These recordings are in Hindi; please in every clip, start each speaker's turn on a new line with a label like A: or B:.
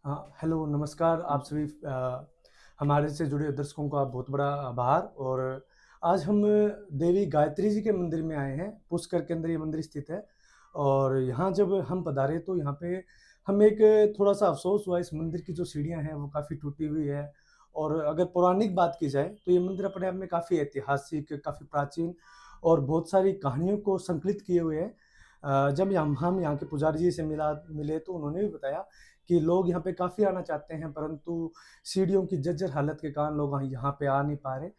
A: हाँ, हेलो, नमस्कार आप सभी हमारे से जुड़े दर्शकों का बहुत बड़ा आभार। और आज हम देवी गायत्री जी के मंदिर में आए हैं। पुष्कर के अंदर ये मंदिर स्थित है। और यहाँ जब हम पधारे तो यहाँ पे हमें एक थोड़ा-सा अफ़सोस हुआ। इस मंदिर की जो सीढ़ियाँ हैं वो काफ़ी टूटी हुई है। और अगर पौराणिक बात की जाए तो ये मंदिर अपने आप में काफ़ी ऐतिहासिक, काफ़ी प्राचीन और बहुत सारी कहानियों को संकलित किए हुए है। जब हम यहाँ के पुजारी जी से मिले तो उन्होंने भी बताया कि लोग यहाँ पे काफ़ी आना चाहते हैं, परंतु सीढ़ियों की जर्जर हालत के कारण लोग यहाँ पे आ नहीं पा रहे।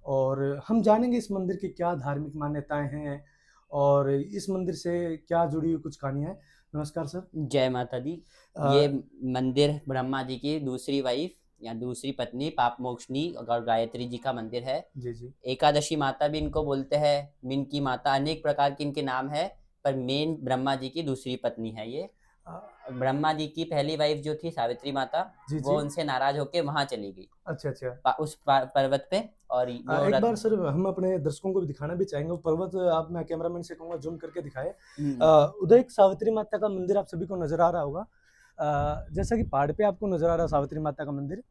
A: और हम जानेंगे इस मंदिर की क्या धार्मिक मान्यताएँ हैं और इस मंदिर से क्या जुड़ी हुई कुछ कहानियाँ हैं। नमस्कार सर।
B: जय माता दी। ये
A: अ,
B: मंदिर ब्रह्मा जी की दूसरी वाइफ या दूसरी पत्नी पाप मोक्षनी और गायत्री जी का मंदिर है।
A: जी, जी।
B: एकादशी माता भी इनको बोलते हैं। मिनकी माता, अनेक प्रकार के इनके नाम है, पर मेन ब्रह्मा जी की दूसरी पत्नी है ये।
A: अ,
B: ब्रह्मा जी की पहली वाइफ जो थी सावित्री माता,
A: जी,
B: वो
A: जी।
B: उनसे नाराज होके वहां चली गई,
A: अच्छा, अच्छा।
B: उस पर्वत पे। और जो
A: एक
B: रथ।
A: बार सर हम अपने दर्शकों को भी दिखाना भी चाहेंगे वो पर्वत। आप मैं कैमरामैन से कहूँगा ज़ूम करके दिखाएँ।
B: हम्म,
A: उधर एक सावित्री माता का मंदिर आप सभी को नज़र आ रहा होगा। जैसा कि पहाड़ पे आपको नज़र आ रहा है सावित्री माता का मंदिर।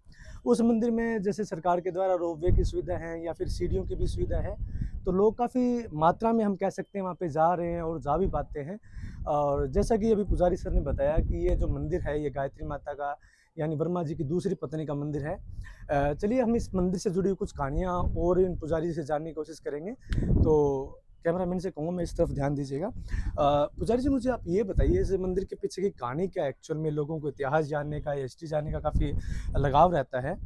A: उस मंदिर में जैसे सरकार के द्वारा रोपवे की सुविधा है या फिर सीढ़ियों की भी सुविधा है, तो लोग काफ़ी मात्रा में हम कह सकते हैं वहाँ पे जा रहे हैं और जा भी पाते हैं। और जैसा कि अभी पुजारी सर ने बताया कि ये जो मंदिर है ये गायत्री माता का यानी ब्रह्मा जी की दूसरी पत्नी का मंदिर है। चलिए हम इस मंदिर से जुड़ी हुई कुछ कहानियाँ और इन पुजारी से जानने की कोशिश करेंगे। तो कैमरामैन से कहूँगा मैं इस तरफ ध्यान दीजिएगा। पुजारी जी मुझे आप ये बताइए इस मंदिर के पीछे की कहानी क्या है? एक्चुअल में लोगों को इतिहास जानने का या हिस्ट्री जानने का काफ़ी लगाव रहता है।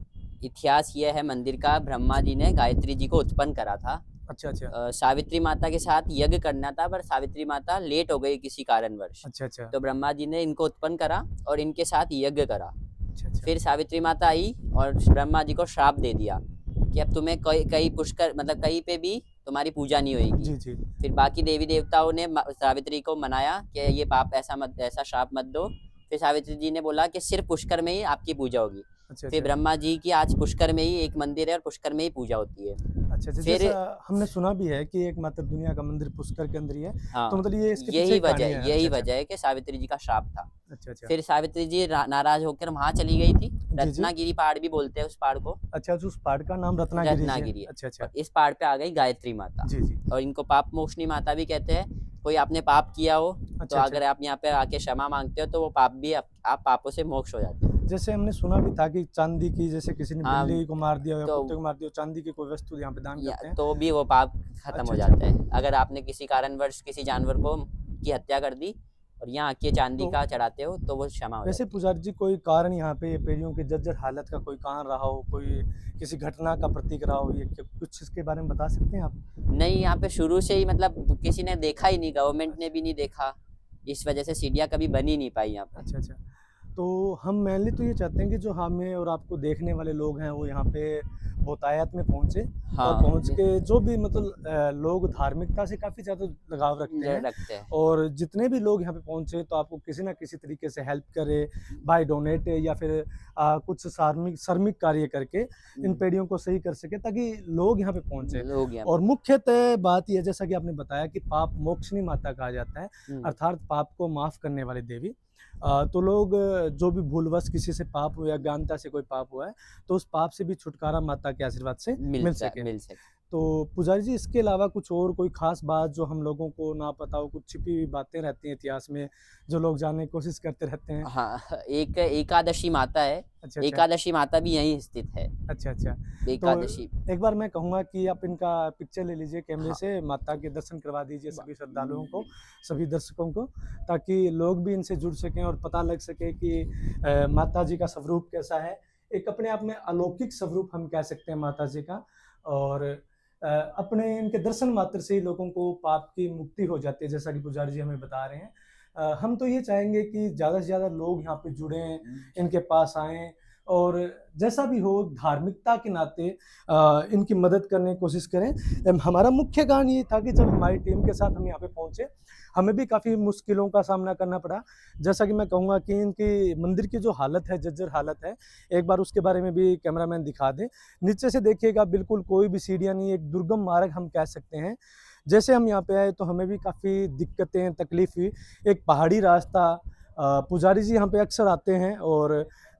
B: इतिहास ये है मंदिर का, ब्रह्मा जी ने गायत्री जी को उत्पन्न करा था।
A: अच्छा, अच्छा।
B: सावित्री माता के साथ यज्ञ करना था, पर सावित्री माता लेट हो गई किसी कारणवश।
A: अच्छा, अच्छा।
B: तो ब्रह्मा जी ने इनको उत्पन्न करा और इनके साथ यज्ञ करा।
A: अच्छा, अच्छा।
B: फिर सावित्री माता आई और ब्रह्मा जी को श्राप दे दिया कि अब तुम्हें कई कई पुष्कर मतलब कहीं पे भी तुम्हारी पूजा नहीं होगी।
A: जी, जी।
B: फिर बाकी देवी देवताओं ने सावित्री को मनाया कि ये पाप ऐसा श्राप मत दो। फिर सावित्री जी ने बोला कि सिर्फ पुष्कर में ही आपकी पूजा होगी।
A: अच्छा,
B: फिर
A: अच्छा।
B: ब्रह्मा जी की आज पुष्कर में ही एक मंदिर है और पुष्कर में ही पूजा होती है।
A: अच्छा, अच्छा,
B: फिर
A: जैसा हमने सुना भी है कि एकमात्र दुनिया का मंदिर पुष्कर के अंदर ही है। तो
B: हाँ,
A: मतलब ये इसके पीछे एक कहानी है।
B: यही
A: अच्छा, अच्छा।
B: वजह है कि सावित्री जी का श्राप था।
A: अच्छा, अच्छा।
B: फिर सावित्री जी नाराज होकर वहां चली गई थी।
A: जी, जी।
B: रत्नागिरी पहाड़ भी बोलते हैं उस पहाड़ को।
A: अच्छा, तो उस पहाड़ का नाम रत्नागिरी जी है।
B: रत्नागिरी है।
A: अच्छा, अच्छा।
B: और इस पहाड़ पे आ गई गायत्री माता।
A: जी, जी।
B: और इनको पाप मोक्षनी माता भी कहते हैं। कोई आपने पाप किया हो, तो
A: अच्छा, अच्छा।
B: अगर आप यहाँ पे आके क्षमा मांगते हो तो वो पाप भी आप पापों से मोक्ष हो जाते हो।
A: जैसे हमने सुना भी था कि चांदी की जैसे किसी ने
B: हाँ,
A: बिल्ली को मार दिया हो या
B: तो
A: कुत्ते को मार दिया हो, चांदी की कोई वस्तु यहाँ पे दान
B: या
A: करते हैं।
B: तो भी वो पाप खत्म
A: अच्छा,
B: हो
A: अच्छा।
B: जाता है। अगर आपने किसी कारणवश किसी जानवर को की हत्या कर दी और यहाँ आके चांदी
A: तो
B: का चढ़ाते हो, तो वो क्षमा हो
A: वैसे
B: जाती है।
A: पुजारी जी कोई कारण यहाँ पे पेड़ियों की जर्जर हालत का कोई कारण रहा हो, कोई किसी घटना का प्रतीक रहा हो, ये कुछ इसके बारे में बता सकते हैं आप?
B: नहीं, यहाँ पे शुरू से ही मतलब किसी ने देखा ही नहीं, गवर्नमेंट ने
A: अच्छा।
B: भी नहीं देखा। इस वजह से सीढ़ियाँ कभी बन ही नहीं पाई यहाँ पे।
A: अच्छा, अच्छा। तो हम मेनली तो ये चाहते हैं कि जो हमें और आपको देखने वाले लोग हैं वो यहाँ पे बहुतायत में पहुँचे और
B: हाँ,
A: पहुँच के जो भी मतलब लोग धार्मिकता से काफ़ी ज़्यादा लगाव रखते हैं।
B: रखते हैं।
A: और जितने भी लोग यहाँ पे पहुँचे तो आपको किसी न किसी तरीके से हेल्प करे, बाय डोनेट या फिर कुछ श्रमिक कार्य करके इन पेड़ियों को सही कर सके ताकि लोग यहाँ पे पहुँचे।
B: लोग यहाँ
A: और
B: पे।
A: मुख्यतः बात ये है जैसा कि आपने बताया कि पाप मोक्षनी माता कहा जाता है,
B: हम्म,
A: अर्थात पाप को माफ़ करने वाली देवी। तो लोग जो भी भूलवश किसी से पाप हुआ या अज्ञानता से कोई पाप हुआ है, तो उस पाप से भी छुटकारा माता के आशीर्वाद से मिल सके।
B: मिल सके।
A: तो पुजारी जी इसके अलावा कुछ और कोई ख़ास बात जो हम लोगों को ना पता हो, कुछ छिपी हुई बातें रहती हैं इतिहास में, जो लोग जानने की कोशिश करते रहते हैं?
B: हाँ, एक एकादशी माता है।
A: अच्छा, अच्छा।
B: एकादशी माता भी यहीं स्थित है।
A: अच्छा, अच्छा। तो
B: एकादशी।
A: एक बार मैं कहूँगा कि आप इनका पिक्चर ले लीजिए कैमरे
B: हाँ,
A: से, माता के दर्शन करवा दीजिए
B: ब-
A: सभी श्रद्धालुओं को, सभी दर्शकों को, ताकि लोग भी इनसे जुड़ सकें और पता लग सके कि माता जी का स्वरूप कैसा है। एक अपने आप में अलौकिक स्वरूप हम कह सकते हैं माता जी का। और अपने इनके दर्शन मात्र से ही लोगों को पाप की मुक्ति हो जाती है, जैसा कि पुजारी जी हमें बता रहे हैं। हम तो ये चाहेंगे कि ज़्यादा से ज़्यादा लोग यहाँ पे जुड़ें, इनके पास आएँ और जैसा भी हो धार्मिकता के नाते इनकी मदद करने की कोशिश करें। हमारा मुख्य कारण ये था कि जब हमारी टीम के साथ हम यहाँ पे पहुँचे, हमें भी काफ़ी मुश्किलों का सामना करना पड़ा। जैसा कि मैं कहूँगा कि इनकी मंदिर की जो हालत है, जर्जर हालत है, एक बार उसके बारे में भी कैमरामैन दिखा दें। नीचे से देखिएगा बिल्कुल कोई भी सीढ़ियाँ नहीं है, एक दुर्गम मार्ग हम कह सकते हैं। जैसे हम यहाँ पे आए तो हमें भी काफ़ी दिक्कतें, तकलीफ़ हुई। एक पहाड़ी रास्ता, पुजारी जी यहाँ पे अक्सर आते हैं और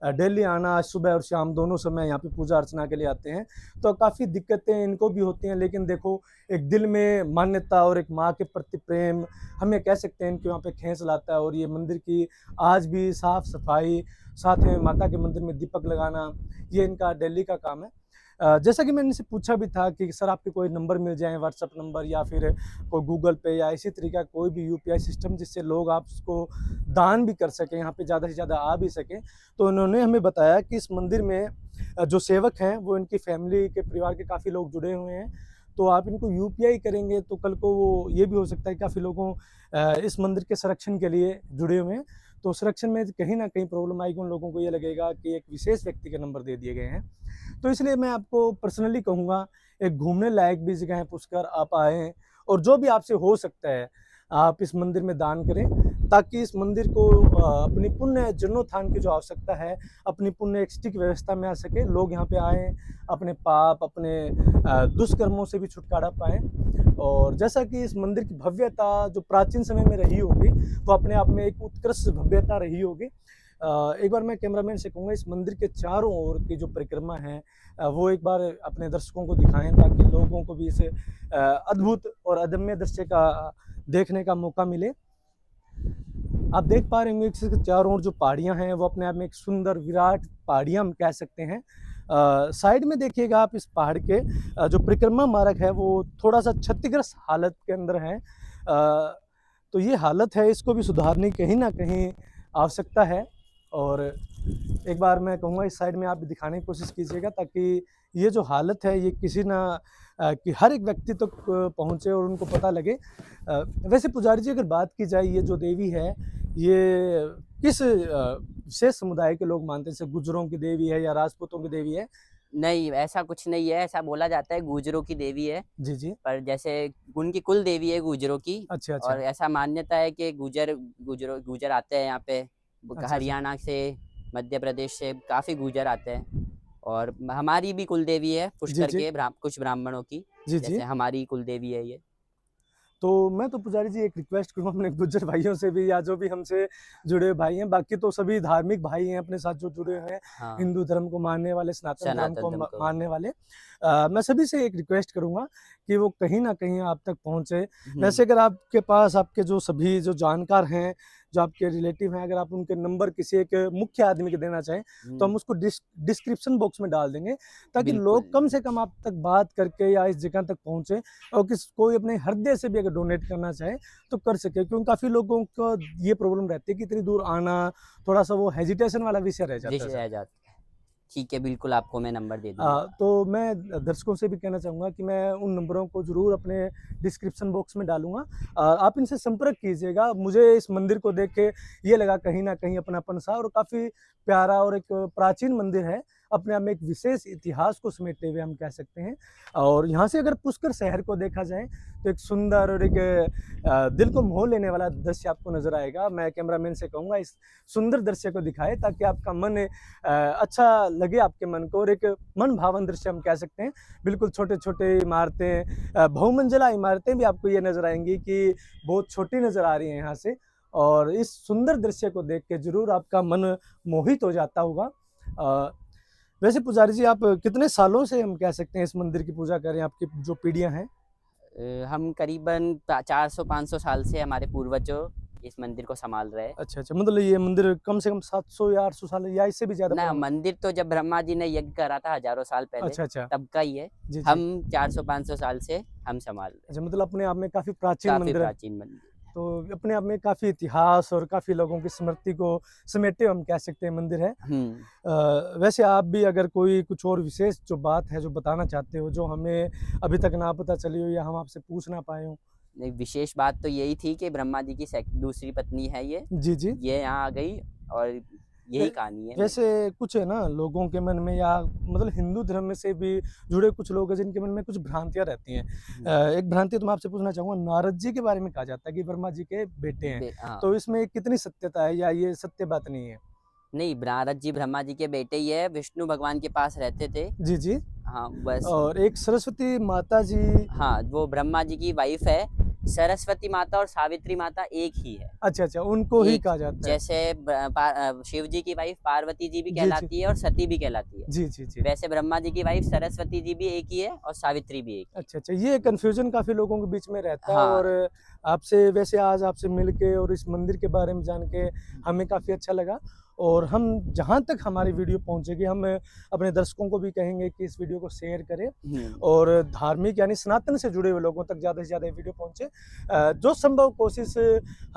A: डेली आना सुबह और शाम दोनों समय यहाँ पे पूजा अर्चना के लिए आते हैं। तो काफ़ी दिक्कतें इनको भी होती हैं, लेकिन देखो एक दिल में मान्यता और एक माँ के प्रति प्रेम हम ये कह सकते हैं इनके वहाँ पे खींच लाता है। और ये मंदिर की आज भी साफ-सफाई, साथ में माता के मंदिर में दीपक लगाना, ये इनका डेली का काम है। जैसा कि मैंने इनसे पूछा भी था कि सर आपके कोई नंबर मिल जाएँ, व्हाट्सएप नंबर या फिर कोई गूगल पे या इसी तरीके का कोई भी यूपीआई सिस्टम जिससे लोग आपको दान भी कर सकें, यहाँ पे ज़्यादा से ज़्यादा आ भी सकें। तो उन्होंने हमें बताया कि इस मंदिर में जो सेवक हैं वो इनकी फैमिली के परिवार के काफ़ी लोग जुड़े हुए हैं। तो आप इनको यूपीआई करेंगे तो कल को वो ये भी हो सकता है काफ़ी लोगों इस मंदिर के संरक्षण के लिए जुड़े हुए हैं। तो संरक्षण में कहीं न कहीं प्रॉब्लम आएगी, उन लोगों को ये लगेगा कि एक विशेष व्यक्ति के नंबर दे दिए गए हैं। तो इसलिए मैं आपको पर्सनली कहूँगा, एक घूमने लायक भी जगह है पुष्कर, आप आएँ और जो भी आपसे हो सकता है, आप इस मंदिर में दान करें, ताकि इस मंदिर को अपनी पुण्य जीर्णोत्थान की जो आवश्यकता है, अपनी पुण्य एक्सटी की व्यवस्था में आ सके। लोग यहाँ पे आएँ, अपने पाप, अपने दुष्कर्मों से भी छुटकारा पाएँ। और जैसा कि इस मंदिर की भव्यता जो प्राचीन समय में रही होगी, वो अपने आप में एक उत्कृष्ट भव्यता रही होगी। एक बार मैं कैमरामैन से कहूँगा इस मंदिर के चारों ओर की जो परिक्रमा है वो एक बार अपने दर्शकों को दिखाएँ, ताकि लोगों को भी इसे अद्भुत और अदम्य दृश्य का देखने का मौका मिले। आप देख पा रहे होंगे कि इसके चारों ओर जो पहाड़ियाँ हैं वो अपने आप में एक सुंदर विराट पहाड़ियाँ हम कह सकते हैं। साइड में देखिएगा आप इस पहाड़ के जो परिक्रमा मार्ग है वो थोड़ा-सा क्षतिग्रस्त हालत के अंदर है। तो ये हालत है, इसको भी सुधारने की कहीं न कहीं आवश्यकता है। और एक बार मैं कहूँगा इस साइड में आप भी दिखाने की कोशिश कीजिएगा, ताकि ये जो हालत है ये किसी ना कि हर एक व्यक्ति तक पहुँचे और उनको पता लगे। वैसे पुजारी जी अगर बात की जाए, ये जो देवी है ये किस विशेष समुदाय के लोग मानते हैं? जैसे गुर्जरों की देवी है या राजपूतों की देवी है?
B: नहीं, ऐसा कुछ नहीं है, ऐसा बोला जाता है गुर्जरों की देवी है,
A: जी, जी।
B: पर जैसे उनकी कुल देवी है गुर्जरों की।
A: अच्छा,
B: और
A: अच्छा।
B: ऐसा मान्यता है कि गुर्जर आते हैं यहाँ पे,
A: अच्छा, अच्छा।
B: हरियाणा से, मध्य प्रदेश से काफ़ी गुर्जर आते हैं। और हमारी भी कुल देवी है
A: जी,
B: पुष्कर
A: जी।
B: के कुछ ब्राह्मणों की,
A: जी, जी।
B: जैसे हमारी कुल देवी है ये।
A: तो मैं तो पुजारी जी एक रिक्वेस्ट करूँगा अपने गुज्जर भाइयों से भी, या जो भी हमसे जुड़े हुए भाई हैं, बाकी तो सभी धार्मिक भाई हैं अपने साथ जो जुड़े हुए हैं,
B: हाँ,
A: हिंदू धर्म को मानने वाले, सनातन धर्म
B: सनातन
A: को
B: धर्म को।
A: मानने वाले। मैं सभी से एक रिक्वेस्ट करूँगा कि वो कहीं न कहीं आप तक पहुँचे।
B: हुँ,
A: वैसे अगर आपके पास आपके जो सभी जो जानकार हैं, जो आपके रिलेटिव हैं, अगर आप उनके नंबर किसी एक मुख्य आदमी को देना चाहें, तो हम
B: हुँ,
A: उसको डिस्क्रिप्शन बॉक्स में डाल देंगे, ताकि
B: बिल्कुल।
A: लोग कम से कम आप तक बात करके या इस जगह तक पहुँचे। और कोई अपने हृदय से भी अगर डोनेट करना चाहे तो कर सके, क्योंकि काफ़ी लोगों को ये प्रॉब्लम रहती है कि इतनी दूर आना थोड़ा-सा वो हेजिटेशन वाला विषय रह जाता है
B: विषय
A: सर।
B: रह जाता है। ठीक है, बिल्कुल आपको मैं नंबर दे दूँगा।
A: तो मैं दर्शकों से भी कहना चाहूँगा कि मैं उन नंबरों को ज़रूर अपने डिस्क्रिप्शन बॉक्स में डालूँगा। आप इनसे संपर्क कीजिएगा। मुझे इस मंदिर को देख के ये लगा कहीं न कहीं अपनापन-सा, और काफ़ी प्यारा और एक प्राचीन मंदिर है। अपने आप में एक विशेष इतिहास को समेटे हुए हम कह सकते हैं। और यहाँ से अगर पुष्कर शहर को देखा जाए तो एक सुंदर और एक दिल को मोह लेने वाला दृश्य आपको नज़र आएगा। मैं कैमरामैन से कहूँगा इस सुंदर दृश्य को दिखाए, ताकि आपका मन अच्छा लगे आपके मन को, और एक मन भावन दृश्य हम कह सकते हैं। बिल्कुल छोटे-छोटे इमारतें, बहुमंजिला इमारतें भी आपको ये नज़र आएँगी कि बहुत छोटी नज़र आ रही हैं यहाँ से। और इस सुंदर दृश्य को देख के ज़रूर आपका मन मोहित हो जाता होगा। अ, वैसे पुजारी जी आप कितने सालों से हम कह सकते हैं इस मंदिर की पूजा कर रहे हैं, आपकी जो पीढ़ियाँ हैं?
B: हम करीबन 400-500 साल से हमारे पूर्वजों इस मंदिर को सँभाल रहे हैं।
A: अच्छा, अच्छा, मतलब ये मंदिर कम से कम 700 या 800 साल या इससे भी ज़्यादा
B: ना,
A: पुराना?
B: मंदिर तो जब ब्रह्मा जी ने यज्ञ करा था हज़ारों साल पहले,
A: अच्छा, अच्छा।
B: तब का ही है।
A: जी, जी।
B: हम 400-500 साल से हम सँभाल रहे हैं।
A: अच्छा, मतलब अपने आप में काफ़ी प्राचीन
B: काफ़ी
A: मंदिर है।
B: प्राचीन मंदिर।
A: तो अपने आप में काफ़ी इतिहास और काफ़ी लोगों की स्मृति को समेटे हम कह सकते हैं मंदिर है।
B: हुँ।
A: वैसे आप भी अगर कोई कुछ और विशेष जो बात है जो बताना चाहते हो, जो हमें अभी तक ना पता चली हो या हम आपसे पूछ ना पाए हों?
B: नहीं, विशेष बात तो यही थी कि ब्रह्मा जी की दूसरी पत्नी है ये।
A: जी, जी।
B: ये यहाँ आ गई और
A: वे
B: यही कहानी है मेरी।
A: वैसे कुछ है ना लोगों के मन में, या मतलब हिंदू धर्म में से भी जुड़े कुछ लोग हैं जिनके मन में कुछ भ्रांतियाँ रहती हैं।
B: हुँ।
A: एक भ्रांति तो मैं आपसे पूछना चाहूँगा, नारद जी के बारे में कहा जाता है कि ब्रह्मा जी के बेटे हैं।
B: हाँ।
A: तो इसमें कितनी सत्यता है या ये सत्य बात नहीं है?
B: नहीं, नारद जी ब्रह्मा जी के बेटे ही है, विष्णु भगवान के पास रहते थे।
A: जी, जी।
B: हाँ, बस।
A: और एक सरस्वती माता जी।
B: हाँ, वो ब्रह्मा जी की वाइफ़ है, सरस्वती माता और सावित्री माता एक ही है।
A: अच्छा, अच्छा, उनको ही
B: एक
A: कहा जाता है।
B: जैसे शिव जी की वाइफ पार्वती जी भी
A: जी, जी।
B: कहलाती है और सती भी कहलाती है।
A: जी, जी, जी।
B: वैसे ब्रह्मा जी की वाइफ सरस्वती जी भी एक ही है और सावित्री भी एक ही है।
A: अच्छा, अच्छा, ये कन्फ्यूज़न काफ़ी लोगों के बीच में रहता है
B: हाँ,
A: और आपसे वैसे आज आपसे मिल के और इस मंदिर के बारे में जान के हमें काफ़ी अच्छा लगा और हम जहाँ तक हमारी वीडियो पहुँचेगी हम अपने दर्शकों को भी कहेंगे कि इस वीडियो को शेयर करें और धार्मिक यानी सनातन से जुड़े हुए लोगों तक ज़्यादा से ज़्यादा ये वीडियो पहुँचे। जो संभव कोशिश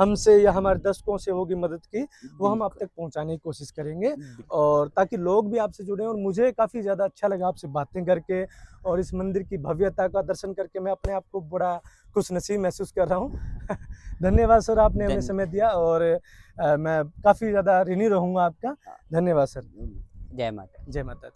A: हमसे या हमारे दर्शकों से होगी मदद की, वो हम आप
B: बिल्कुल,
A: तक पहुँचाने की कोशिश करेंगे
B: बिल्कुल।
A: और ताकि लोग भी आपसे जुड़ें और मुझे काफ़ी ज़्यादा अच्छा लगा आपसे बातें करके और इस मंदिर की भव्यता का दर्शन करके मैं अपने आप को बड़ा खुशनसीब महसूस कर रहा हूँ। धन्यवाद सर आपने हमें
B: धन
A: समय दिया और मैं काफ़ी ज़्यादा ऋणी रहूँगा आपका। धन्यवाद सर।
B: जय माता दी।
A: जय माता दी।